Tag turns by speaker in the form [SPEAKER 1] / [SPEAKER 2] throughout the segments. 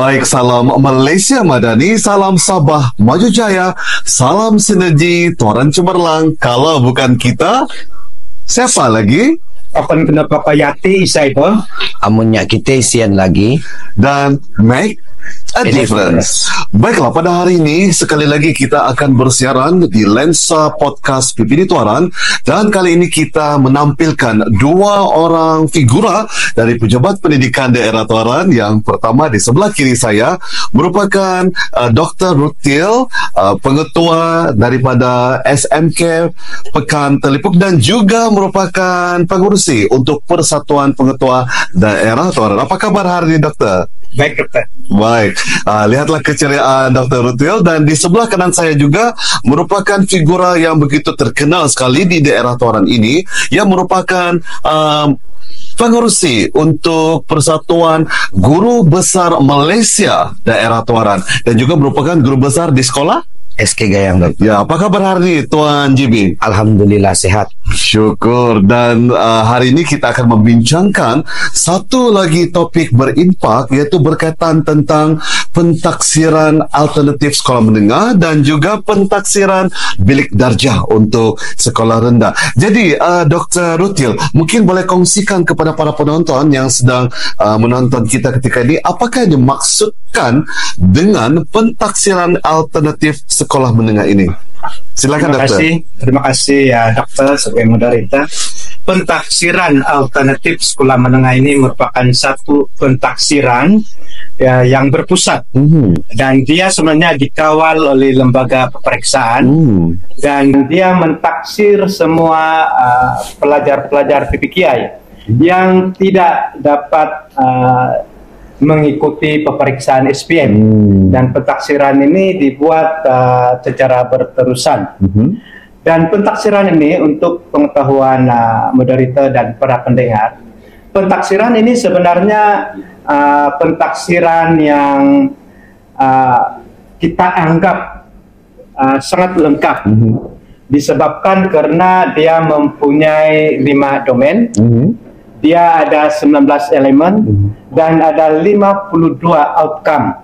[SPEAKER 1] Baik, salam Malaysia Madani, salam Sabah Maju Jaya, salam sinergi Toran Cemerlang. Kalau bukan kita, siapa lagi?
[SPEAKER 2] Akan kena Papayati Isai po.
[SPEAKER 3] Amunnya kita isian lagi.
[SPEAKER 1] Dan make a difference. Baiklah, pada hari ini sekali lagi kita akan bersiaran di Lensa Podcast PPD Tuaran, dan kali ini kita menampilkan dua orang figura dari pejabat pendidikan daerah Tuaran. Yang pertama di sebelah kiri saya merupakan Dr. Rutil, pengetua daripada SMK Pekan Telipuk dan juga merupakan pengurusi untuk Persatuan Pengetua Daerah Tuaran. Apa kabar hari ini, Dokter?
[SPEAKER 2] Baik, Dokter.
[SPEAKER 1] Baik, lihatlah keceriaan Dr. Rutil. Dan di sebelah kanan saya juga merupakan figura yang begitu terkenal sekali di daerah Tuaran ini, yang merupakan pengurusi untuk Persatuan Guru Besar Malaysia Daerah Tuaran dan juga merupakan guru besar di sekolah
[SPEAKER 3] SK Gayang, Dokter.
[SPEAKER 1] Ya, apa kabar hari ini, Tuan GB?
[SPEAKER 3] Alhamdulillah sehat.
[SPEAKER 1] Syukur. Dan hari ini kita akan membincangkan satu lagi topik berimpak, iaitu berkaitan tentang pentaksiran alternatif sekolah menengah dan juga pentaksiran bilik darjah untuk sekolah rendah. Jadi, Dr. Rutil, mungkin boleh kongsikan kepada para penonton yang sedang menonton kita ketika ini, apakah yang dimaksudkan dengan pentaksiran alternatif sekolah menengah ini? Silakan, Dokter.
[SPEAKER 2] Terima kasih ya, Dokter, sebagai moderator. Pentaksiran alternatif sekolah menengah ini merupakan satu pentaksiran ya, yang berpusat dan dia sebenarnya dikawal oleh lembaga peperiksaan dan dia mentaksir semua pelajar-pelajar PPKI yang tidak dapat mengikuti peperiksaan SPM. Dan pentaksiran ini dibuat secara berterusan. Dan pentaksiran ini, untuk pengetahuan moderator dan para pendengar, pentaksiran ini sebenarnya pentaksiran yang kita anggap sangat lengkap, disebabkan karena dia mempunyai 5 domain. Dia ada 19 elemen dan ada 52 outcome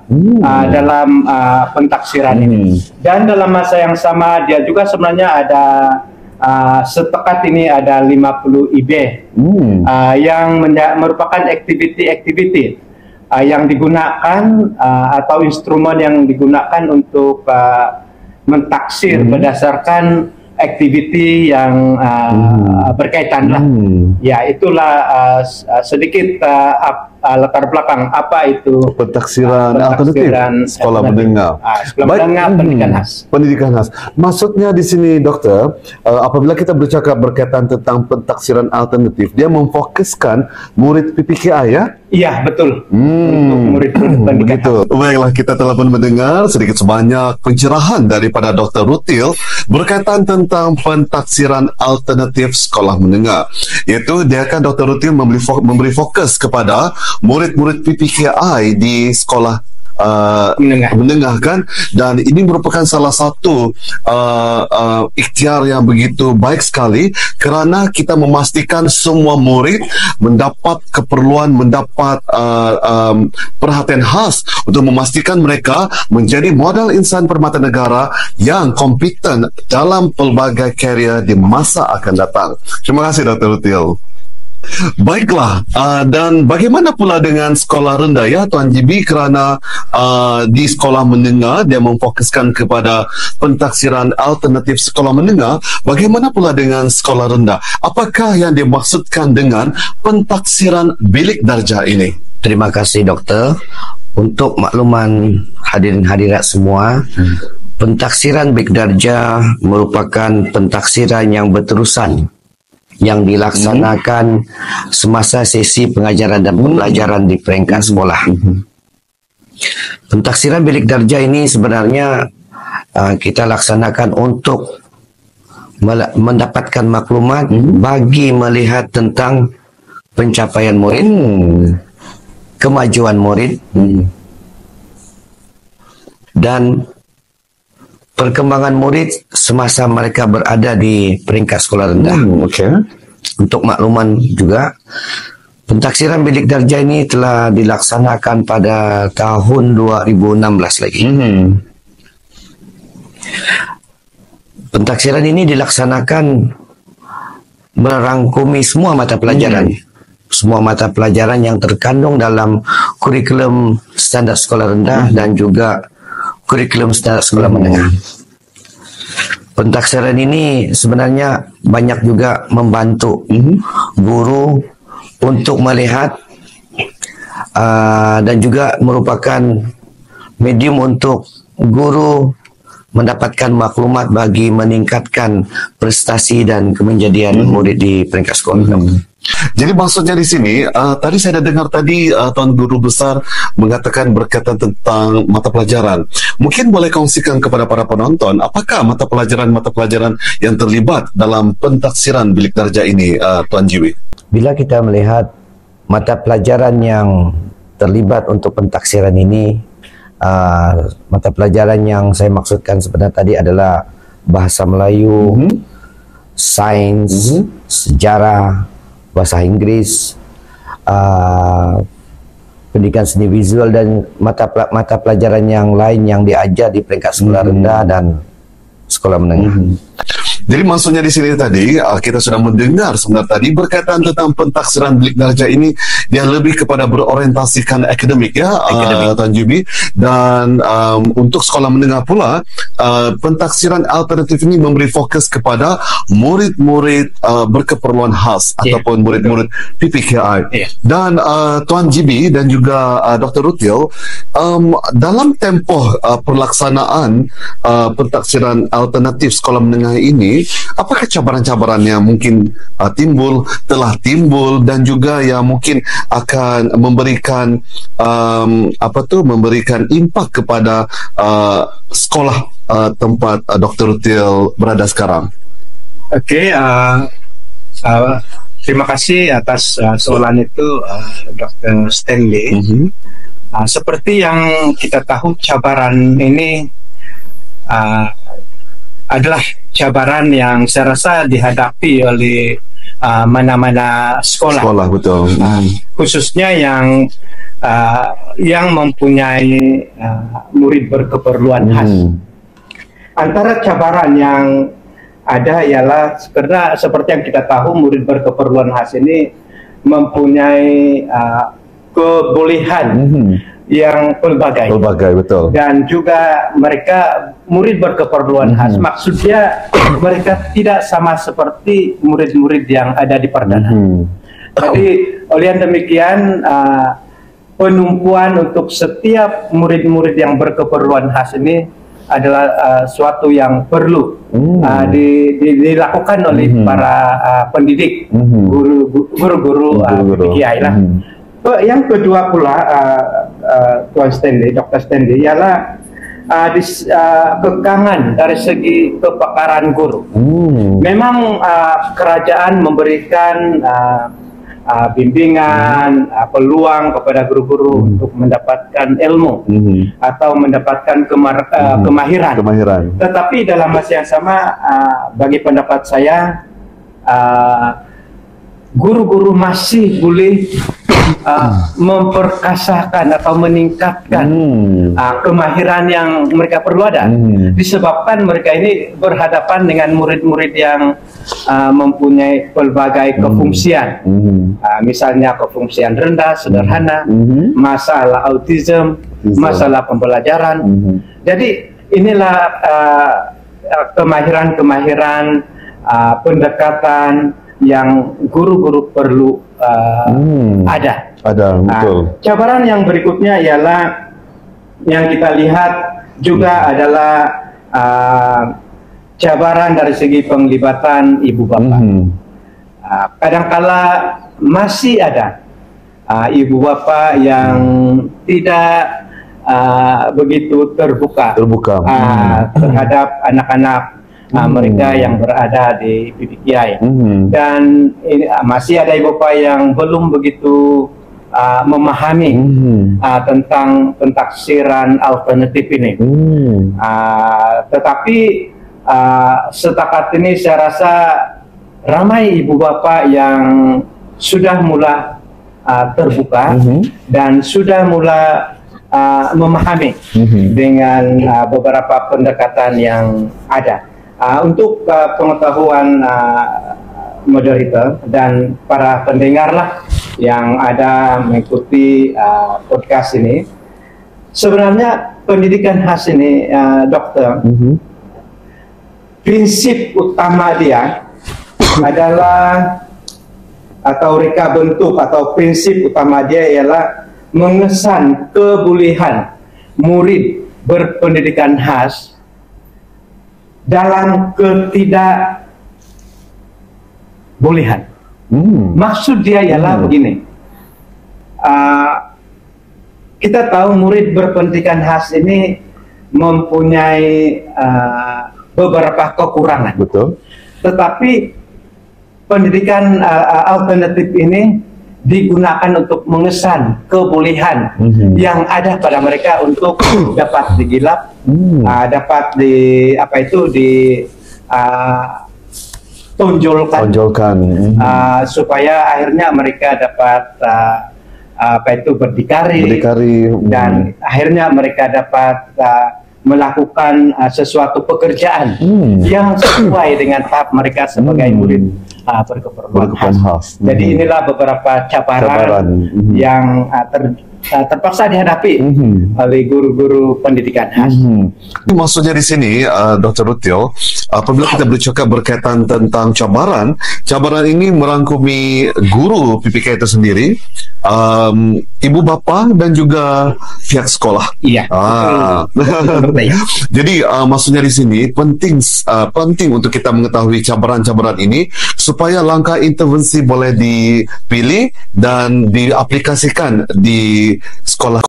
[SPEAKER 2] dalam pentaksiran ini. Dan dalam masa yang sama dia juga sebenarnya ada setekat ini ada 50 IB yang merupakan aktiviti-aktiviti yang digunakan atau instrumen yang digunakan untuk mentaksir berdasarkan aktiviti yang berkaitan lah. Ya, itulah sedikit latar belakang apa itu
[SPEAKER 1] pentaksiran alternatif sekolah menengah.
[SPEAKER 2] Sekolah menengah pendidikan khas.
[SPEAKER 1] Pendidikan khas. Maksudnya di sini, Dokter, apabila kita bercakap berkaitan tentang pentaksiran alternatif, dia memfokuskan murid PPKI, ya?
[SPEAKER 2] Iya, betul. Untuk murid pendidikan
[SPEAKER 1] begitu. Baiklah, kita telah pun mendengar sedikit sebanyak pencerahan daripada Dr. Rutil berkaitan tentang pentaksiran alternatif sekolah menengah. Iaitu dia kan, Dr. Rutil memberi fokus kepada murid-murid PPKI di sekolah menengah kan, dan ini merupakan salah satu ikhtiar yang begitu baik sekali kerana kita memastikan semua murid mendapat keperluan, mendapat perhatian khas untuk memastikan mereka menjadi modal insan permata negara yang kompeten dalam pelbagai karier di masa akan datang. Terima kasih, Dr. Rutil. Baiklah, dan bagaimana pula dengan sekolah rendah, ya, Tuan GB, kerana di sekolah menengah dia memfokuskan kepada pentaksiran alternatif sekolah menengah. Bagaimana pula dengan sekolah rendah? Apakah yang dimaksudkan dengan pentaksiran bilik darjah ini?
[SPEAKER 3] Terima kasih, Dokter. Untuk makluman hadirin hadirat semua, pentaksiran bilik darjah merupakan pentaksiran yang berterusan yang dilaksanakan semasa sesi pengajaran dan pembelajaran di peringkat sekolah. Pentaksiran bilik darjah ini sebenarnya kita laksanakan untuk mendapatkan maklumat bagi melihat tentang pencapaian murid, kemajuan murid, dan perkembangan murid semasa mereka berada di peringkat sekolah rendah.
[SPEAKER 1] Okay.
[SPEAKER 3] Untuk makluman juga, Pentaksiran bilik darjah ini telah dilaksanakan pada tahun 2016 lagi. Pentaksiran ini dilaksanakan merangkumi semua mata pelajaran. Semua mata pelajaran yang terkandung dalam kurikulum standar sekolah rendah dan juga kurikulum standar sekolah menengah. Pentaksiran ini sebenarnya banyak juga membantu guru untuk melihat dan juga merupakan medium untuk guru mendapatkan maklumat bagi meningkatkan prestasi dan kemenjadian murid di peringkat sekolah.
[SPEAKER 1] Jadi maksudnya di sini, tadi saya dah dengar tadi Tuan Guru Besar mengatakan berkaitan tentang mata pelajaran. Mungkin boleh kongsikan kepada para penonton, apakah mata pelajaran yang terlibat dalam pentaksiran bilik darjah ini, Tuan Jiwi?
[SPEAKER 3] Bila kita melihat mata pelajaran yang terlibat untuk pentaksiran ini, mata pelajaran yang saya maksudkan sebenarnya tadi adalah bahasa Melayu, sains, sejarah, bahasa Inggris, pendidikan seni visual dan mata pelajaran yang lain yang diajar di peringkat sekolah rendah dan sekolah menengah.
[SPEAKER 1] Jadi maksudnya di sini tadi kita sudah mendengar sebenarnya tadi berkaitan tentang pentaksiran bilik darjah ini dia lebih kepada berorientasikan akademik ya, Tuan Jiwi, dan untuk sekolah menengah pula pentaksiran alternatif ini memberi fokus kepada murid-murid berkeperluan khas ataupun murid-murid PPKI. Dan Tuan Jiwi dan juga Dr. Rutil, dalam tempoh pelaksanaan pentaksiran alternatif sekolah menengah ini, apakah cabaran-cabaran yang mungkin telah timbul dan juga yang mungkin akan memberikan memberikan impak kepada sekolah tempat Dr. Rutil berada sekarang?
[SPEAKER 2] Okey, terima kasih atas soalan itu, Dr. Stanley. Seperti yang kita tahu, cabaran ini adalah cabaran yang saya rasa dihadapi oleh mana-mana sekolah.
[SPEAKER 1] Sekolah, betul.
[SPEAKER 2] Khususnya yang mempunyai murid berkeperluan khas. Antara cabaran yang ada ialah seperti yang kita tahu, murid berkeperluan khas ini mempunyai kebolehan yang pelbagai,
[SPEAKER 1] betul.
[SPEAKER 2] Dan juga mereka murid berkeperluan khas, maksudnya mereka tidak sama seperti murid-murid yang ada di Perdana. Jadi oleh demikian penumpuan untuk setiap murid-murid yang berkeperluan khas ini adalah suatu yang perlu dilakukan oleh para pendidik, guru-guru PPKI lah. Yang kedua pula, Tuan Stanley, Dr. Stanley, ialah kekangan dari segi kepakaran guru. Memang kerajaan memberikan bimbingan, peluang kepada guru-guru untuk mendapatkan ilmu atau mendapatkan kemahiran. Tetapi dalam masa yang sama, bagi pendapat saya, guru-guru masih boleh memperkasakan atau meningkatkan kemahiran yang mereka perlu ada, disebabkan mereka ini berhadapan dengan murid-murid yang mempunyai pelbagai kefungsian, misalnya kefungsian rendah, sederhana, masalah autism, masalah pembelajaran. Jadi inilah kemahiran-kemahiran pendekatan yang guru-guru perlu ada, betul. Cabaran yang berikutnya ialah yang kita lihat juga adalah cabaran dari segi penglibatan ibu bapa. Kadangkala masih ada ibu bapa yang tidak begitu terbuka terhadap anak-anak mereka yang berada di PPKI, dan masih ada ibu bapa yang belum begitu memahami tentang pentaksiran alternatif ini. Tetapi setakat ini saya rasa ramai ibu bapa yang sudah mulai terbuka dan sudah mulai memahami dengan beberapa pendekatan yang ada. Untuk pengetahuan moderator dan para pendengar lah yang ada mengikuti podcast ini, sebenarnya pendidikan khas ini, dokter, prinsip utama dia adalah, atau reka bentuk atau prinsip utama dia ialah mengesan kebolehan murid berpendidikan khas dalam ketidakbolehan. Maksud dia ialah begini, kita tahu murid berpendidikan khas ini mempunyai beberapa kekurangan.
[SPEAKER 1] Betul.
[SPEAKER 2] Tetapi pendidikan alternatif ini digunakan untuk mengesan kebolehan yang ada pada mereka untuk dapat digilap, dapat tonjolkan, supaya akhirnya mereka dapat berdikari. Dan akhirnya mereka dapat melakukan sesuatu pekerjaan yang sesuai dengan tahap mereka sebagai murid berkeperluan khas. Jadi inilah beberapa cabaran yang terpaksa dihadapi oleh guru-guru pendidikan khas.
[SPEAKER 1] Maksudnya di sini, Dr. Rutil, apabila kita bercakap berkaitan tentang cabaran ini merangkumi guru PPK itu sendiri, ibu bapa dan juga pihak sekolah.
[SPEAKER 2] Iya.
[SPEAKER 1] Jadi maksudnya di sini penting untuk kita mengetahui cabaran-cabaran ini supaya langkah intervensi boleh dipilih dan diaplikasikan di sekolah.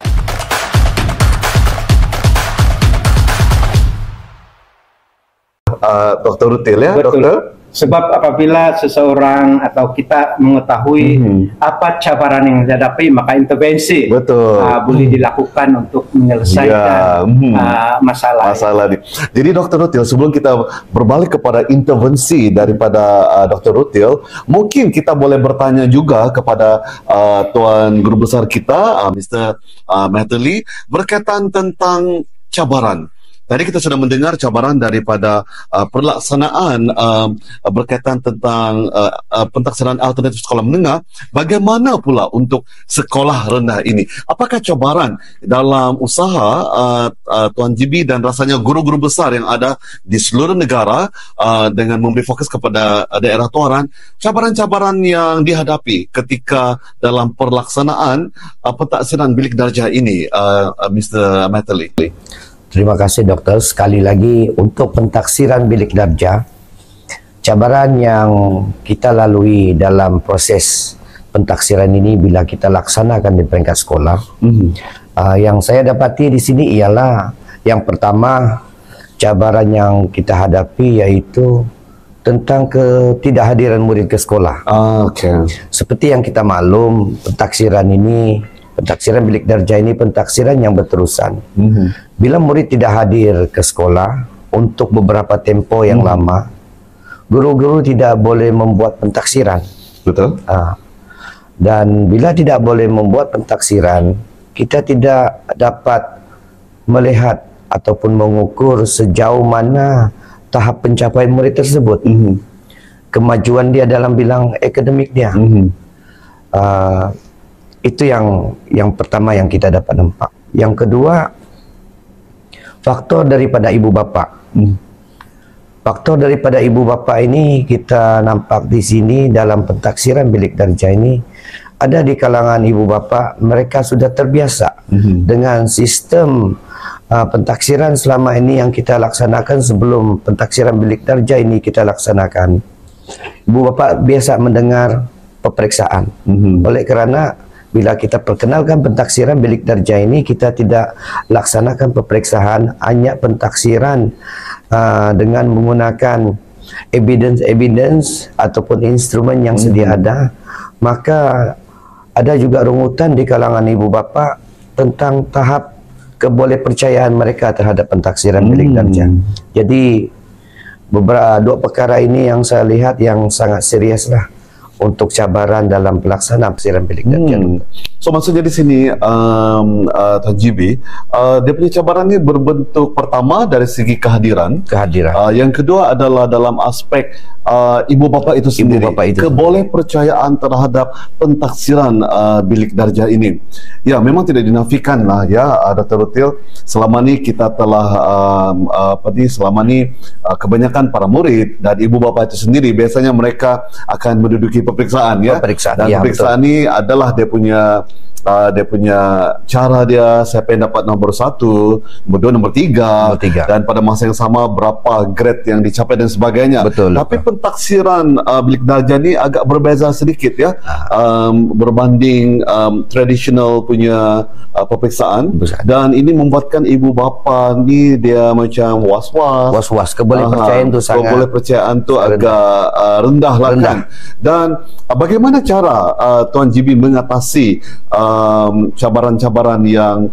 [SPEAKER 1] Dr. Rutil ya,
[SPEAKER 2] Betul.
[SPEAKER 1] Dokter?
[SPEAKER 2] Sebab apabila seseorang atau kita mengetahui apa cabaran yang dihadapi, maka intervensi boleh dilakukan untuk menyelesaikan masalah
[SPEAKER 1] ini. Jadi Dr. Rutil, sebelum kita berbalik kepada intervensi daripada Dr. Rutil, mungkin kita boleh bertanya juga kepada Tuan Guru Besar kita, Mr. Matterly, berkaitan tentang cabaran. Tadi kita sudah mendengar cabaran daripada pelaksanaan berkaitan tentang pentaksiran alternatif sekolah menengah. Bagaimana pula untuk sekolah rendah ini? Apakah cabaran dalam usaha Tuan GB dan rasanya guru-guru besar yang ada di seluruh negara dengan memberi fokus kepada daerah tuaran, cabaran-cabaran yang dihadapi ketika dalam pelaksanaan pentaksiran bilik darjah ini, Mr. Matterly?
[SPEAKER 3] Terima kasih dokter. Sekali lagi untuk pentaksiran bilik darjah, cabaran yang kita lalui dalam proses pentaksiran ini bila kita laksanakan di peringkat sekolah, yang saya dapati di sini ialah yang pertama, cabaran yang kita hadapi yaitu tentang ketidakhadiran murid ke sekolah. Seperti yang kita maklum, pentaksiran bilik darjah ini pentaksiran yang berterusan. Bila murid tidak hadir ke sekolah untuk beberapa tempo yang lama, guru-guru tidak boleh membuat pentaksiran.
[SPEAKER 1] Betul.
[SPEAKER 3] Dan bila tidak boleh membuat pentaksiran, kita tidak dapat melihat ataupun mengukur sejauh mana tahap pencapaian murid tersebut, kemajuan dia dalam bidang akademik dia. Itu yang pertama yang kita dapat nampak. Yang kedua, faktor daripada ibu bapa. Faktor daripada ibu bapa ini kita nampak di sini dalam pentaksiran bilik darjah ini. Ada di kalangan ibu bapa, mereka sudah terbiasa dengan sistem pentaksiran selama ini yang kita laksanakan sebelum pentaksiran bilik darjah ini kita laksanakan. Ibu bapa biasa mendengar peperiksaan. Oleh kerana bila kita perkenalkan pentaksiran bilik darjah ini, kita tidak laksanakan peperiksaan, hanya pentaksiran dengan menggunakan evidence ataupun instrumen yang sedia ada. Maka ada juga rungutan di kalangan ibu bapa tentang tahap kebolehpercayaan mereka terhadap pentaksiran bilik darjah. Jadi beberapa dua perkara ini yang saya lihat yang sangat serius lah untuk cabaran dalam pelaksanaan penafsiran bilik darjah.
[SPEAKER 1] So maksudnya di sini Tuan GB, dia punya cabaran ni berbentuk pertama dari segi kehadiran. Yang kedua adalah dalam aspek ibu bapa itu sendiri, kebolehpercayaan terhadap pentaksiran bilik darjah ini. Ya, memang tidak dinafikan lah ya, Dr. Rutil, selama ni kita telah selama ni kebanyakan para murid dan ibu bapa itu sendiri biasanya mereka akan menduduki peperiksaan ya. Dan peperiksaan ni adalah dia punya cara dia, siapa yang dapat nombor 1, nombor 2, nombor 3, dan pada masa yang sama berapa grade yang dicapai dan sebagainya. Tapi pentaksiran bilik darjah ni agak berbeza sedikit ya, berbanding tradisional punya peperiksaan, dan ini membuatkan ibu bapa ni dia macam was-was.
[SPEAKER 3] Kebolehpercayaan tu sangat,
[SPEAKER 1] kebolehpercayaan tu agak rendah lah kan. Dan bagaimana cara Tuan GB mengatasi cabaran-cabaran yang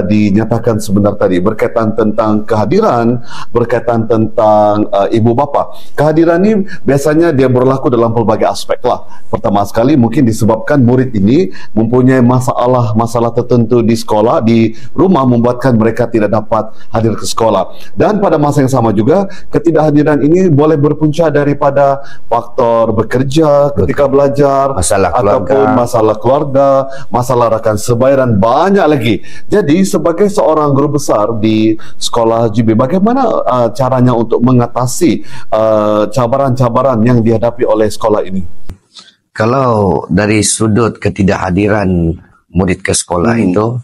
[SPEAKER 1] dinyatakan sebentar tadi berkaitan tentang kehadiran, berkaitan tentang ibu bapa? Kehadiran ini biasanya dia berlaku dalam pelbagai aspek lah. Pertama sekali mungkin disebabkan murid ini mempunyai masalah tertentu di sekolah, di rumah, membuatkan mereka tidak dapat hadir ke sekolah. Dan pada masa yang sama juga ketidakhadiran ini boleh berpunca daripada faktor bekerja ketika belajar, ataupun masalah keluarga, masalah rakan sebaya dan banyak lagi. Jadi sebagai seorang guru besar di sekolah GB, bagaimana caranya untuk mengatasi cabaran-cabaran yang dihadapi oleh sekolah ini?
[SPEAKER 3] Kalau dari sudut ketidakhadiran murid ke sekolah itu,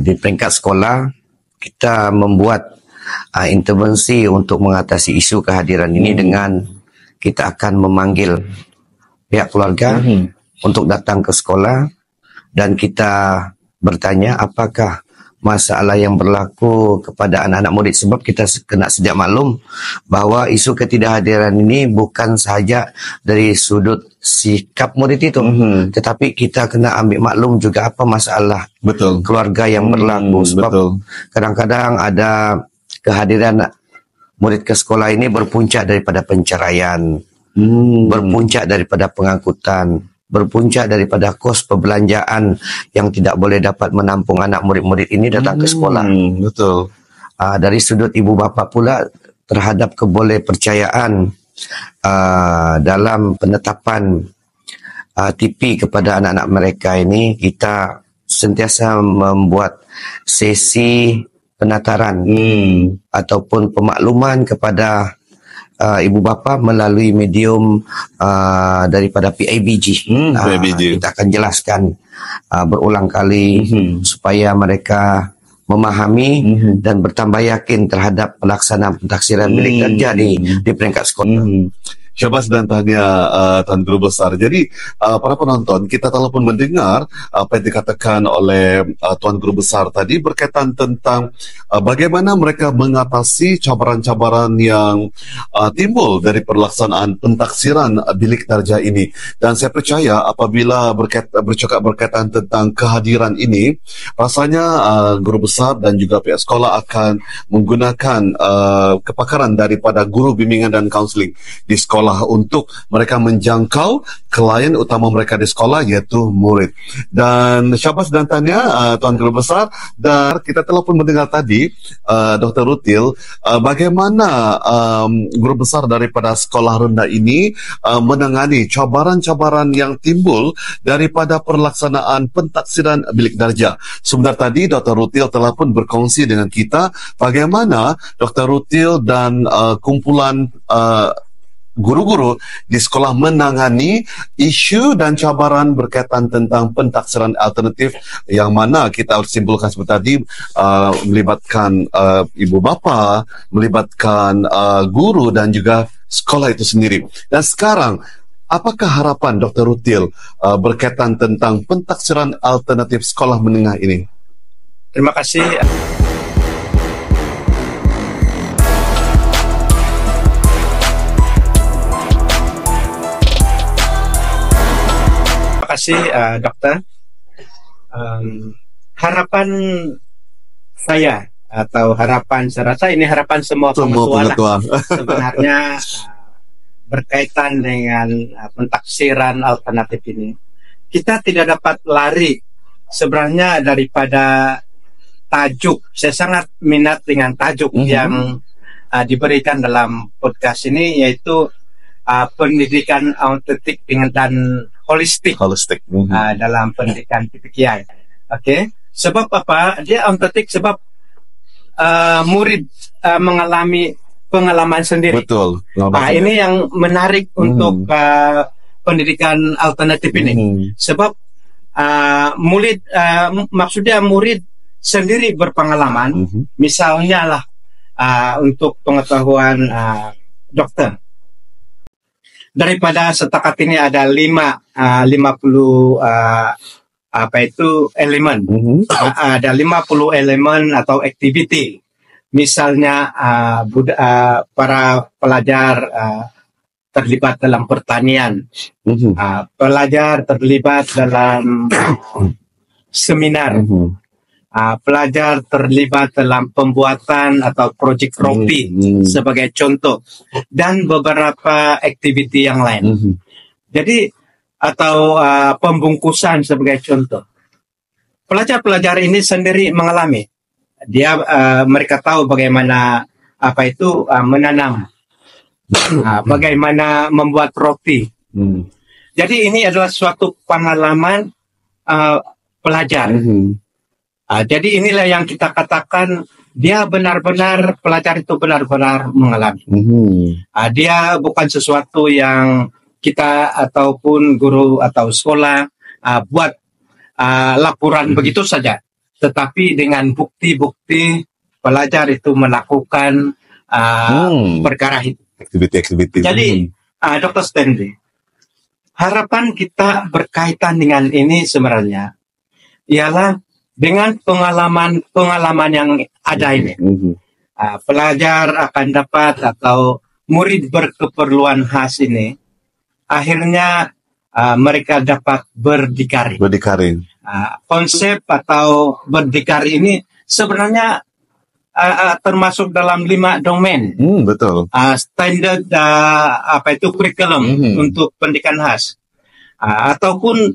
[SPEAKER 3] di peringkat sekolah kita membuat intervensi untuk mengatasi isu kehadiran ini dengan kita akan memanggil pihak keluarga untuk datang ke sekolah, dan kita bertanya apakah masalah yang berlaku kepada anak-anak murid, sebab kita kena sedia maklum bahawa isu ketidakhadiran ini bukan sahaja dari sudut sikap murid itu, tetapi kita kena ambil maklum juga apa masalah keluarga yang berlaku. Sebab kadang-kadang ada kehadiran murid ke sekolah ini berpuncak daripada penceraian, berpuncak daripada pengangkutan, berpuncak daripada kos perbelanjaan yang tidak boleh dapat menampung anak murid-murid ini datang ke sekolah. Dari sudut ibu bapa pula terhadap kebolehpercayaan dalam penetapan TP kepada anak-anak mereka ini, kita sentiasa membuat sesi penataran ataupun pemakluman kepada ibu bapa melalui medium daripada PIBG. Kita akan jelaskan berulang kali supaya mereka memahami dan bertambah yakin terhadap pelaksanaan pentaksiran bilik darjah di peringkat sekolah.
[SPEAKER 1] Syabas dan tahniah Tuan Guru Besar. Jadi para penonton, kita telah pun mendengar apa yang dikatakan oleh Tuan Guru Besar tadi berkaitan tentang bagaimana mereka mengatasi cabaran-cabaran yang timbul dari pelaksanaan pentaksiran bilik darjah ini. Dan saya percaya apabila berkaitan tentang kehadiran ini, rasanya Guru Besar dan juga pihak sekolah akan menggunakan kepakaran daripada guru bimbingan dan kaunseling di sekolah untuk mereka menjangkau klien utama mereka di sekolah, iaitu murid. Dan syabas dan tahniah Tuan Guru Besar. Dan kita telah pun mendengar tadi Dr. Rutil bagaimana guru besar daripada sekolah rendah ini menangani cabaran-cabaran yang timbul daripada pelaksanaan pentaksiran bilik darjah. Sebentar tadi Dr. Rutil telah pun berkongsi dengan kita bagaimana Dr. Rutil dan kumpulan guru-guru di sekolah menangani isu dan cabaran berkaitan tentang pentaksiran alternatif, yang mana kita harus simpulkan seperti tadi melibatkan ibu bapa, melibatkan guru dan juga sekolah itu sendiri. Dan sekarang, apakah harapan Dr. Rutil berkaitan tentang pentaksiran alternatif sekolah menengah ini?
[SPEAKER 2] Terima kasih. Terima kasih dokter. Harapan saya atau harapan saya rasa ini harapan semua pengetua. Sebenarnya berkaitan dengan pentaksiran alternatif ini, kita tidak dapat lari sebenarnya daripada tajuk. Saya sangat minat dengan tajuk yang diberikan dalam podcast ini, yaitu pendidikan autentik dan holistik dalam pendidikan PPKI. Oke, sebab apa? Dia autentik sebab murid mengalami pengalaman sendiri.
[SPEAKER 1] Betul.
[SPEAKER 2] Ini yang menarik untuk pendidikan alternatif ini. Sebab maksudnya murid sendiri berpengalaman. Misalnya lah untuk pengetahuan dokter. Daripada setakat ini ada 50 elemen. Ada 50 elemen atau activity. Misalnya para pelajar terlibat dalam pertanian, pelajar terlibat dalam seminar, pelajar terlibat dalam pembuatan atau proyek roti sebagai contoh, dan beberapa aktiviti yang lain. Jadi atau pembungkusan sebagai contoh. Pelajar-pelajar ini sendiri mengalami. Mereka tahu bagaimana menanam, bagaimana membuat roti. Jadi ini adalah suatu pengalaman pelajar. Jadi inilah yang kita katakan pelajar itu benar-benar mengalami. Dia bukan sesuatu yang kita ataupun guru atau sekolah buat laporan begitu saja, tetapi dengan bukti-bukti pelajar itu melakukan perkara itu.
[SPEAKER 1] Aktiviti.
[SPEAKER 2] Jadi Dr. Stanley, harapan kita berkaitan dengan ini sebenarnya ialah dengan pengalaman yang ada ini, pelajar akan dapat atau murid berkeperluan khas ini, akhirnya mereka dapat berdikari. Konsep atau berdikari ini sebenarnya termasuk dalam 5 domain.
[SPEAKER 1] Betul.
[SPEAKER 2] Standard kurikulum untuk pendidikan khas. Ataupun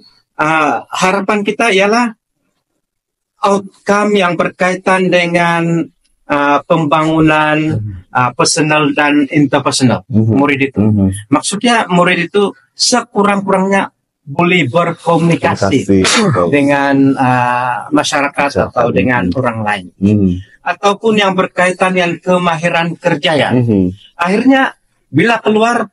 [SPEAKER 2] harapan kita ialah outcome yang berkaitan dengan pembangunan personal dan interpersonal murid itu. Maksudnya murid itu sekurang-kurangnya boleh berkomunikasi dengan masyarakat atau dengan orang lain. Ataupun yang berkaitan dengan kemahiran kerja ya. Akhirnya bila keluar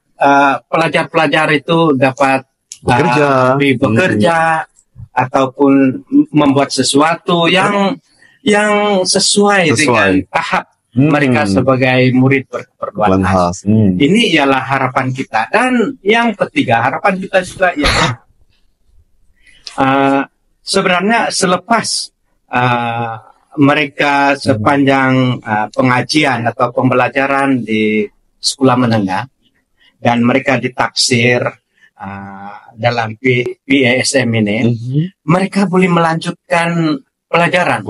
[SPEAKER 2] pelajar-pelajar itu dapat bekerja ataupun membuat sesuatu yang sesuai dengan tahap mereka sebagai murid berkeperluan khas. Ini ialah harapan kita. Dan yang ketiga, harapan kita juga ialah sebenarnya selepas mereka sepanjang pengajian atau pembelajaran di sekolah menengah dan mereka ditaksir dalam PASM ini, mereka boleh melanjutkan pelajaran.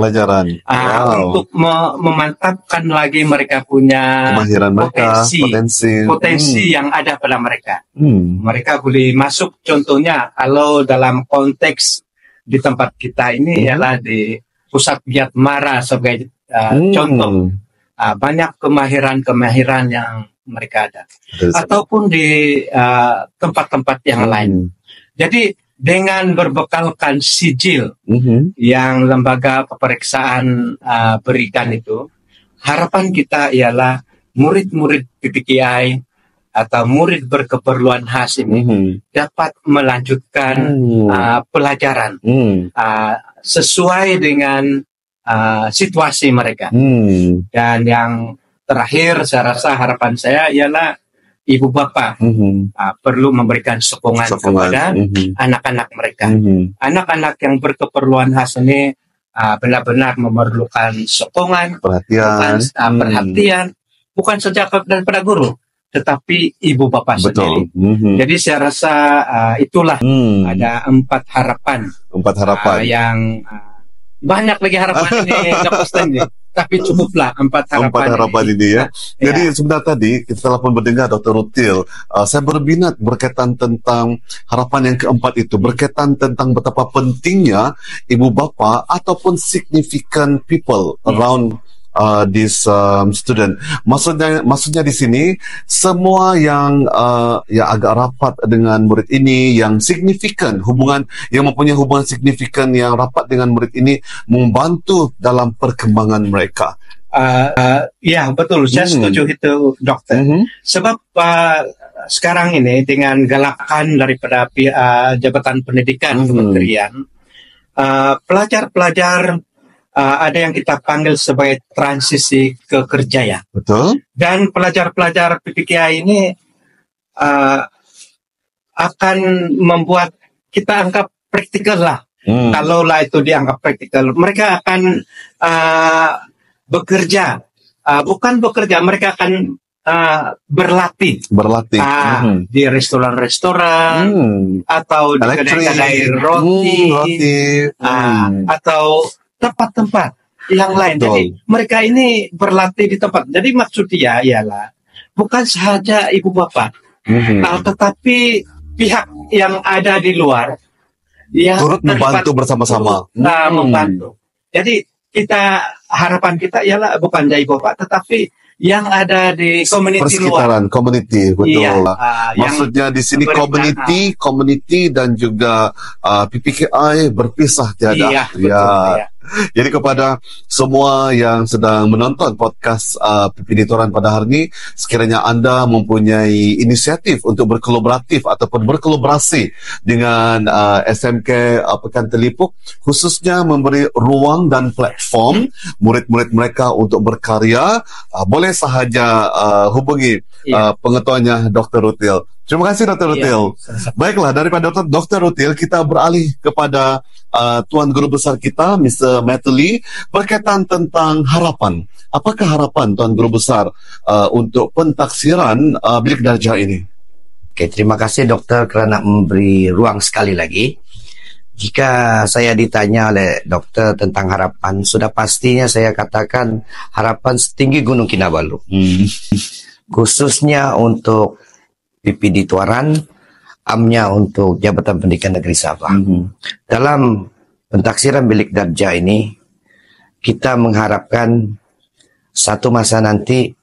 [SPEAKER 2] Untuk memantapkan lagi mereka punya potensi yang ada pada mereka. Mereka boleh masuk, contohnya kalau dalam konteks di tempat kita ini ialah di pusat Giat Mara sebagai contoh. Banyak kemahiran yang mereka ada. Ataupun di tempat-tempat yang lain. Jadi dengan berbekalkan sijil yang lembaga pemeriksaan berikan itu, harapan kita ialah murid-murid PPKI atau murid berkeperluan khas ini dapat melanjutkan pelajaran sesuai dengan situasi mereka. Dan yang terakhir, saya rasa harapan saya ialah ibu bapa perlu memberikan sokongan kepada anak-anak mereka. Anak-anak yang berkeperluan khas ini benar-benar memerlukan sokongan, perhatian, bukan saja daripada guru, tetapi ibu bapa sendiri. Jadi saya rasa itulah ada 4 harapan. Yang banyak lagi harapan ini, Dr. Stanley. tapi cukuplah 4 harapan.
[SPEAKER 1] 4 harapan ini ya.
[SPEAKER 2] Ya.
[SPEAKER 1] Jadi sebenarnya tadi kita telah pun mendengar Dr. Rutil, saya berminat berkaitan tentang harapan yang keempat itu, berkaitan tentang betapa pentingnya ibu bapa ataupun significant people around this student. Maksudnya di sini semua yang agak rapat dengan murid ini, yang signifikan hubungan, yang mempunyai hubungan signifikan yang rapat dengan murid ini, membantu dalam perkembangan mereka.
[SPEAKER 2] Ya betul, saya setuju itu dokter. Sebab sekarang ini dengan galakan daripada Jabatan Pendidikan Kementerian, pelajar-pelajar ada yang kita panggil sebagai transisi ke kerja ya.
[SPEAKER 1] Betul.
[SPEAKER 2] Dan pelajar-pelajar PPKI ini akan membuat kita anggap praktikal lah. Kalaulah itu dianggap praktikal, mereka akan bekerja. Bukan bekerja, mereka akan berlatih di restoran-restoran atau di kedai-kedai roti, atau tempat-tempat yang lain.
[SPEAKER 1] Betul.
[SPEAKER 2] Jadi mereka ini berlatih di tempat. Jadi maksud dia ialah bukan sahaja ibu bapak, tetapi pihak yang ada di luar yang
[SPEAKER 1] turut membantu bersama-sama.
[SPEAKER 2] Membantu. Jadi harapan kita ialah bukan dari ibu bapak, tetapi yang ada di komuniti luar.
[SPEAKER 1] Community, betul.
[SPEAKER 2] Iya,
[SPEAKER 1] maksudnya di sini community dan juga PPKI berpisah tiada.
[SPEAKER 2] Iya, betul, ya.
[SPEAKER 1] Jadi kepada semua yang sedang menonton podcast PPD Toran pada hari ini, sekiranya anda mempunyai inisiatif untuk berkolaboratif ataupun berkolaborasi dengan SMK Pekan Telipuk, khususnya memberi ruang dan platform murid-murid mereka untuk berkarya, boleh sahaja hubungi pengetahuannya Dr. Rutil. Terima kasih Dr. Rutil. Baiklah, daripada Dr. Rutil, kita beralih kepada Tuan Guru Besar kita, Mr. Matthew Lee, berkaitan tentang harapan. Apakah harapan Tuan Guru Besar untuk pentaksiran bilik darjah ini?
[SPEAKER 3] Oke, terima kasih dokter kerana memberi ruang sekali lagi. Jika saya ditanya oleh dokter tentang harapan, sudah pastinya saya katakan harapan setinggi Gunung Kinabalu. Khususnya untuk PPD Tuaran, amnya untuk Jabatan Pendidikan Negeri Sabah. Dalam pentaksiran bilik darjah ini, kita mengharapkan satu masa nanti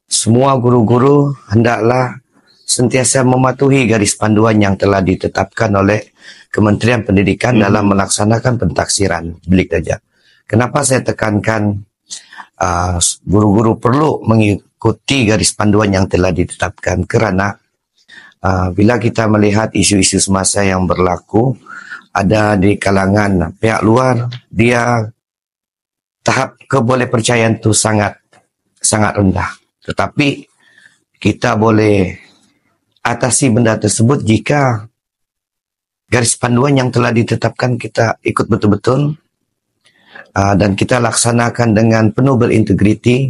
[SPEAKER 3] semua guru-guru hendaklah sentiasa mematuhi garis panduan yang telah ditetapkan oleh Kementerian Pendidikan dalam melaksanakan pentaksiran bilik darjah. Kenapa saya tekankan guru-guru perlu mengikuti garis panduan yang telah ditetapkan? Kerana bila kita melihat isu-isu semasa yang berlaku, ada di kalangan pihak luar, dia tahap kebolehpercayaan itu sangat rendah. Tetapi kita boleh atasi benda tersebut jika garis panduan yang telah ditetapkan kita ikut betul-betul dan kita laksanakan dengan penuh berintegriti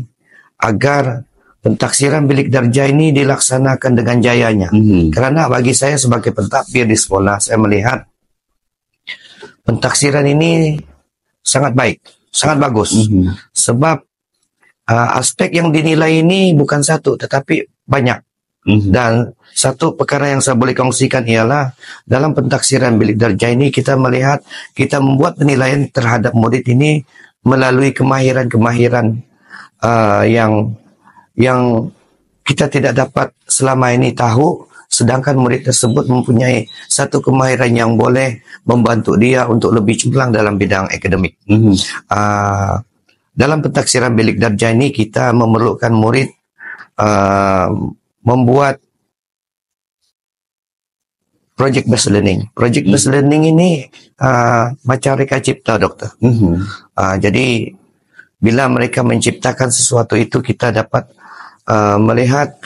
[SPEAKER 3] agar pentaksiran bilik darjah ini dilaksanakan dengan jayanya. Kerana bagi saya sebagai pentadbir di sekolah, saya melihat pentaksiran ini sangat baik, sangat bagus. Sebab aspek yang dinilai ini bukan satu, tetapi banyak. Dan satu perkara yang saya boleh kongsikan ialah dalam pentaksiran bilik darjah ini kita melihat, kita membuat penilaian terhadap murid ini melalui kemahiran-kemahiran yang kita tidak dapat selama ini tahu, sedangkan murid tersebut mempunyai satu kemahiran yang boleh membantu dia untuk lebih cemerlang dalam bidang akademik. Dalam pentaksiran bilik darjah ini kita memerlukan murid membuat project based learning. Project based learning ini macam reka cipta, dokter. Jadi bila mereka menciptakan sesuatu itu, kita dapat melihat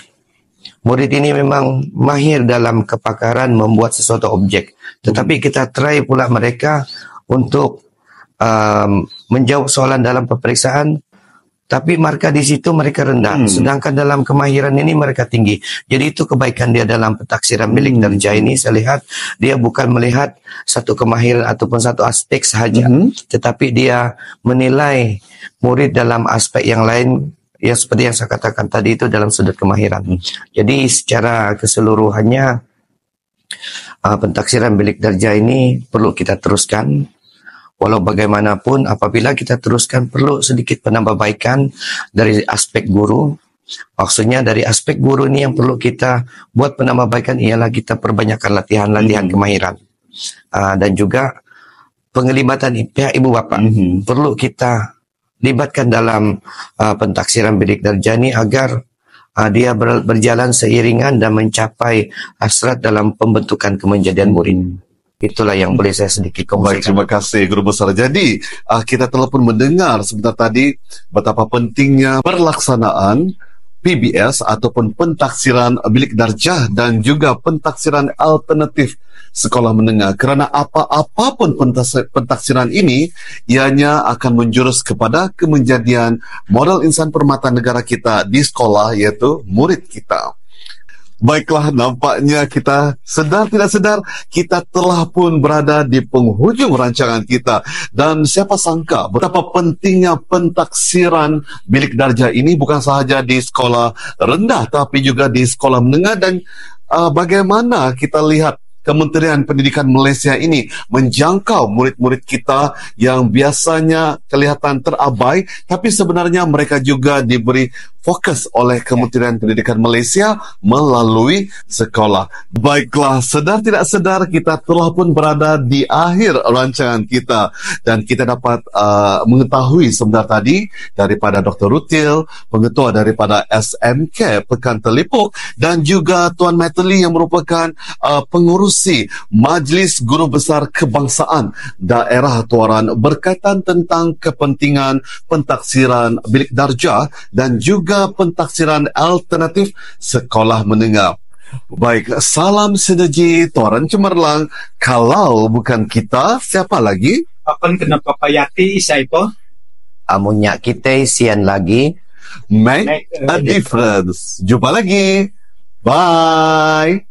[SPEAKER 3] murid ini memang mahir dalam kepakaran membuat sesuatu objek. Tetapi kita try pula mereka untuk menjawab soalan dalam peperiksaan tapi markah di situ mereka rendah. Sedangkan dalam kemahiran ini mereka tinggi. Jadi itu kebaikan dia dalam pentaksiran bilik darjah ini. Saya lihat dia bukan melihat satu kemahiran ataupun satu aspek sahaja, tetapi dia menilai murid dalam aspek yang lain, ya seperti yang saya katakan tadi itu dalam sudut kemahiran. Jadi secara keseluruhannya pentaksiran bilik darjah ini perlu kita teruskan. Walau bagaimanapun, apabila kita teruskan, perlu sedikit penambahbaikan dari aspek guru. Maksudnya dari aspek guru ini yang perlu kita buat penambahbaikan ialah kita perbanyakkan latihan-latihan kemahiran. Dan juga penglibatan pihak ibu bapa. Perlu kita libatkan dalam pentaksiran bilik darjah ini agar dia berjalan seiringan dan mencapai hasrat dalam pembentukan kemenjadian murid. Itulah yang boleh saya sedikit kongsikan.
[SPEAKER 1] Baik, terima kasih Guru Besar. Jadi, kita telah pun mendengar sebentar tadi betapa pentingnya pelaksanaan PBS ataupun pentaksiran bilik darjah dan juga pentaksiran alternatif sekolah menengah. Kerana apa-apapun pentaksiran ini, ianya akan menjurus kepada kemenjadian model insan permata negara kita di sekolah, iaitu murid kita. Baiklah, nampaknya kita sedar tidak sedar kita telah pun berada di penghujung rancangan kita, dan siapa sangka betapa pentingnya pentaksiran bilik darjah ini bukan sahaja di sekolah rendah tapi juga di sekolah menengah. Dan bagaimana kita lihat Kementerian Pendidikan Malaysia ini menjangkau murid-murid kita yang biasanya kelihatan terabai, tapi sebenarnya mereka juga diberi fokus oleh Kementerian Pendidikan Malaysia melalui sekolah. Baiklah, sedar tidak sedar kita telah pun berada di akhir rancangan kita, dan kita dapat mengetahui sebentar tadi daripada Dr. Rutil, pengetua daripada SMK Pekan Telipuk, dan juga Tuan Matterly yang merupakan pengurus Majlis Guru Besar Kebangsaan Daerah Tuaran berkaitan tentang kepentingan pentaksiran bilik darjah dan juga pentaksiran alternatif sekolah menengah. Baik, salam sinergi Tuaran Cemerlang. Kalau bukan kita, siapa lagi?
[SPEAKER 2] Akan kena papayati Saipo.
[SPEAKER 3] Amunya kita sian lagi.
[SPEAKER 1] Make a difference. Jumpa lagi. Bye.